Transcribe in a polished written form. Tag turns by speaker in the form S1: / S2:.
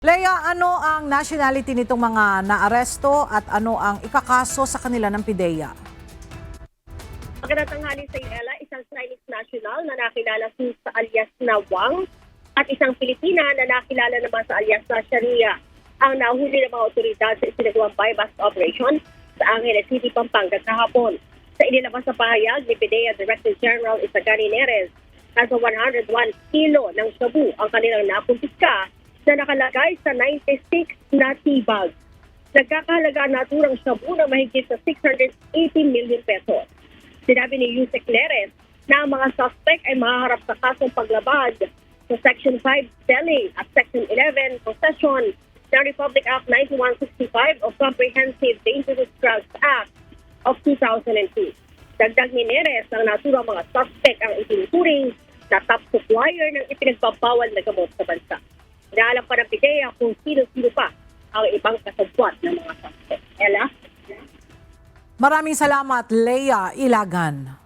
S1: Lea, ano ang nationality nitong mga naaresto at ano ang ikakaso sa kanila ng PIDEA?
S2: Magandang tanghali sa Ella, isang Chinese national na nakilala sa alias na Wang at isang Pilipina na nakilala naman sa alias na Sharia ang nahuli ng mga otoridad sa isinagawang bypass operation sa Angeles City, Pampanga kahapon. Sa inilabas sa pahayag ni PIDEA Director General Isagani Neres, nasa 101 kilo ng shabu ang kanilang nakumpiska na nakalagay sa 96 na tea-bag. Nagkakahalaga ang naturang shabu na mahigit sa 680 million pesos. Sinabi ni Yusek Neres na ang mga suspect ay mahaharap sa kasong paglabag sa Section 5 selling at Section 11 possession ng Republic Act 9165 of Comprehensive Dangerous Drugs Act of 2002. Dagdag ni Neres ang naturang mga suspect ang itinuturing na top supplier ng ipinagbabawal na gamot sa bansa. Inaalam pa ng PIDEA kung sino-sino pa ang ibang kasabwat ng mga suspect. Ella?
S1: Maraming salamat, Lea Ilagan.